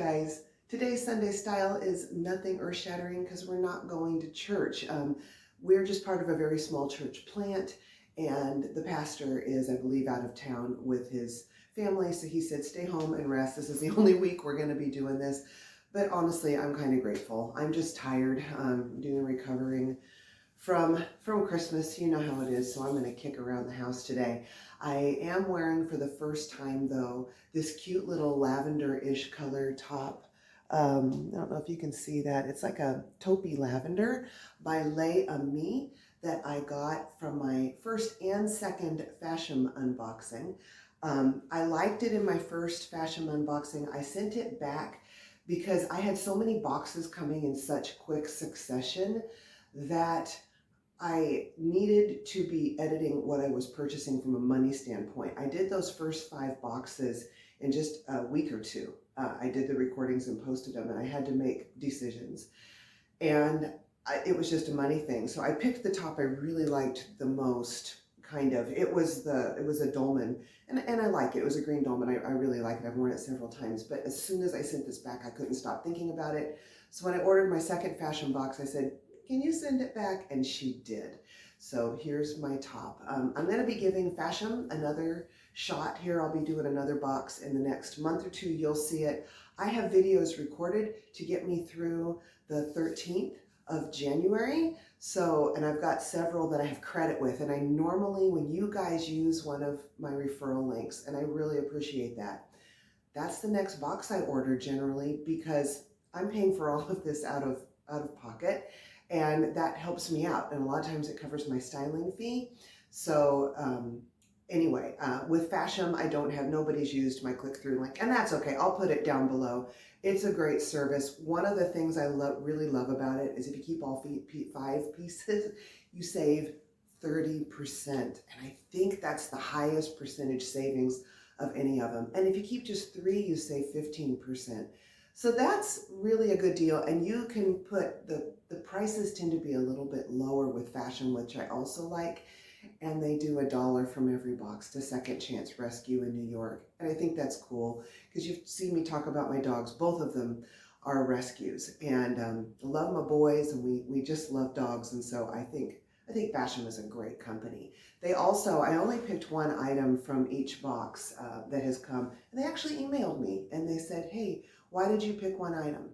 guys. Today's Sunday Style is nothing earth-shattering because we're not going to church. We're just part of a very small church plant, and the pastor is, I believe, out of town with his family, so he said stay home and rest. This is the only week we're going to be doing this, but honestly, I'm kind of grateful. I'm just tired, recovering from Christmas. You know how it is, so I'm going to kick around the house today. I am wearing for the first time, though, this cute little lavender-ish color top. I don't know if you can see that. It's like a taupey lavender by Les Amis that I got from my first and second Fashom unboxing. I liked it in my first Fashom unboxing. I sent it back because I had so many boxes coming in such quick succession that I needed to be editing what I was purchasing from a money standpoint. I did those first 5 boxes in just a week or two. I did the recordings and posted them, and I had to make decisions. And it was just a money thing. So I picked the top I really liked the most, kind of. It was a dolman, and I like it. It was a green dolman. I really like it. I've worn it several times. But as soon as I sent this back, I couldn't stop thinking about it. So when I ordered my second Fashom box, I said, can you send it back? And she did. So here's my top. I'm going to be giving Fashom another shot here. I'll be doing another box in the next month or two. You'll see it. I have videos recorded to get me through the 13th of January. So, and I've got several that I have credit with. And I normally, when you guys use one of my referral links, and I really appreciate that, that's the next box I order generally, because I'm paying for all of this out of pocket. And that helps me out. And a lot of times it covers my styling fee. So anyway, with Fashom, nobody's used my click-through link, and that's okay. I'll put it down below. It's a great service. One of the things I really love about it is if you keep all 5 pieces, you save 30%. And I think that's the highest percentage savings of any of them. And if you keep just 3, you save 15%. So that's really a good deal. And you can put the prices tend to be a little bit lower with Fashom, which I also like. And they do $1 from every box to Second Chance Rescue in New York. And I think that's cool because you've seen me talk about my dogs. Both of them are rescues, and I love my boys, and we just love dogs. And so I think Fashom is a great company. They also, I only picked one item from each box that has come, and they actually emailed me and they said, hey, why did you pick one item?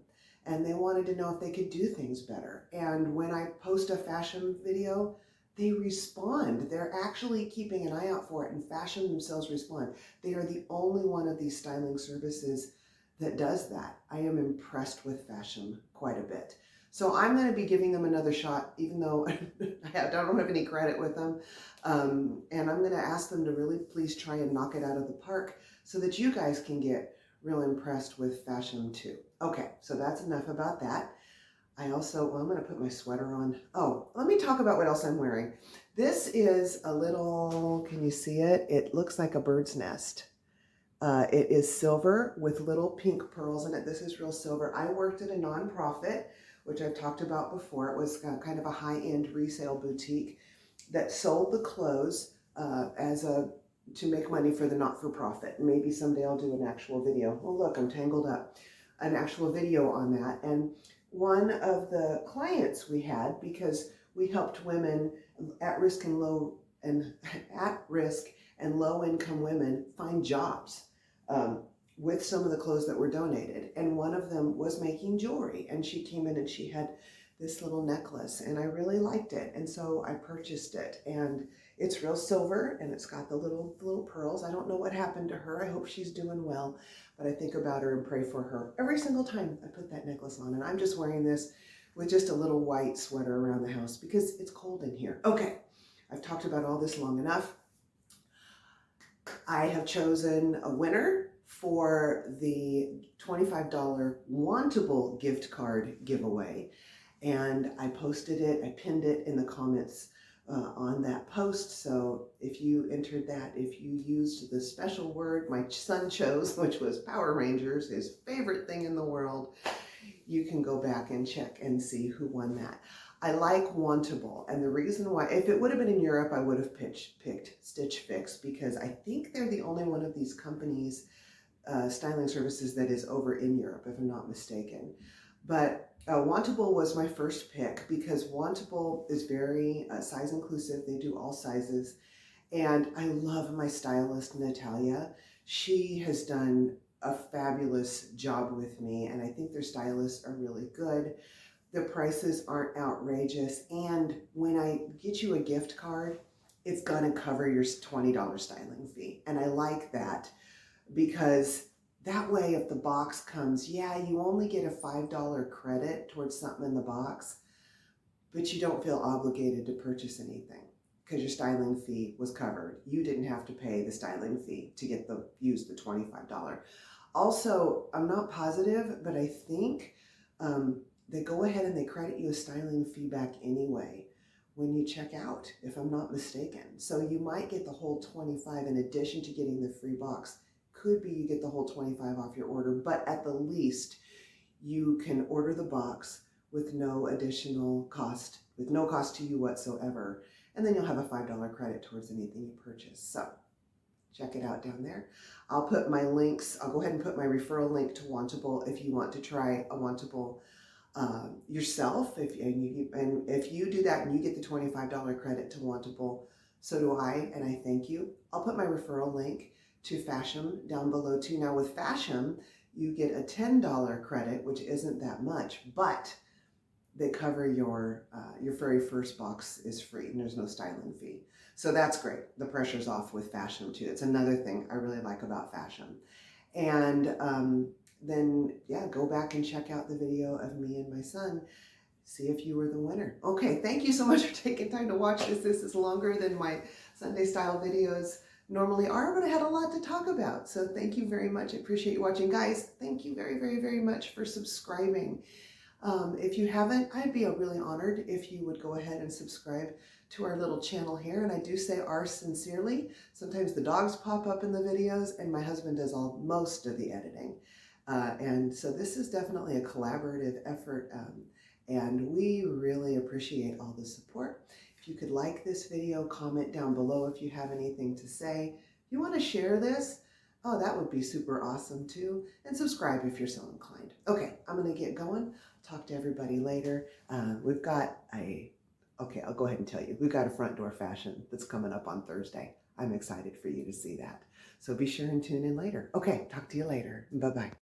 And they wanted to know if they could do things better. And when I post a Fashom video, they respond. They're actually keeping an eye out for it, and Fashom themselves respond. They are the only one of these styling services that does that. I am impressed with Fashom quite a bit. So I'm going to be giving them another shot, even though I don't have any credit with them. And I'm going to ask them to really please try and knock it out of the park so that you guys can get real impressed with Fashom too. Okay, so that's enough about that. I'm going to put my sweater on. Oh, let me talk about what else I'm wearing. This is a little, can you see it? It looks like a bird's nest. It is silver with little pink pearls in it. This is real silver. I worked at a nonprofit, which I've talked about before. It was kind of a high-end resale boutique that sold the clothes to make money for the not-for-profit. Maybe someday I'll do an actual video. Oh, look, I'm tangled up. An actual video on that. And one of the clients we had, because we helped women at risk and low income women find jobs with some of the clothes that were donated. And one of them was making jewelry, and she came in and she had this little necklace, and I really liked it. And so I purchased it, and it's real silver, and it's got the little pearls. I don't know what happened to her. I hope she's doing well, but I think about her and pray for her every single time I put that necklace on. And I'm just wearing this with just a little white sweater around the house because it's cold in here. Okay, I've talked about all this long enough. I have chosen a winner for the $25 Wantable gift card giveaway. And I posted it, I pinned it in the comments on that post. So if you entered that, if you used the special word my son chose, which was Power Rangers, his favorite thing in the world, you can go back and check and see who won that. I like Wantable, and the reason why, if it would have been in Europe, I would have picked Stitch Fix, because I think they're the only one of these companies styling services that is over in Europe, if I'm not mistaken. But Wantable was my first pick because Wantable is very size inclusive. They do all sizes. And I love my stylist, Natalia. She has done a fabulous job with me, and I think their stylists are really good. The prices aren't outrageous, and when I get you a gift card, it's gonna cover your $20 styling fee. And I like that because that way if the box comes, yeah, you only get a $5 credit towards something in the box, but you don't feel obligated to purchase anything because your styling fee was covered. You didn't have to pay the styling fee to get use the $25. Also, I'm not positive, but I think they go ahead and they credit you a styling fee back anyway when you check out, if I'm not mistaken. So you might get the whole 25 in addition to getting the free box. Could be you get the whole 25 off your order, but at the least you can order the box with no additional cost, with no cost to you whatsoever. And then you'll have a $5 credit towards anything you purchase. So check it out down there. I'll put my links, I'll go ahead and put my referral link to Wantable if you want to try a Wantable yourself. If you do that and you get the $25 credit to Wantable, so do I, and I thank you. I'll put my referral link to Fashom down below too. Now with Fashom, you get a $10 credit, which isn't that much, but they cover your very first box is free and there's no styling fee. So that's great. The pressure's off with Fashom too. It's another thing I really like about Fashom. And then, yeah, go back and check out the video of me and my son. See if you were the winner. Okay, thank you so much for taking time to watch this. This is longer than my Sunday style videos normally are, but I had a lot to talk about. So thank you very much. I appreciate you watching. Guys, thank you very, very, very much for subscribing. If you haven't, I'd be really honored if you would go ahead and subscribe to our little channel here. And I do say ours sincerely. Sometimes the dogs pop up in the videos and my husband does most of the editing. And so this is definitely a collaborative effort. And we really appreciate all the support. If you could like this video, comment down below if you have anything to say. If you want to share this, oh, that would be super awesome too. And subscribe if you're so inclined. Okay, I'm going to get going. Talk to everybody later. We've got okay, I'll go ahead and tell you. We've got a front door fashion that's coming up on Thursday. I'm excited for you to see that. So be sure and tune in later. Okay, talk to you later. Bye-bye.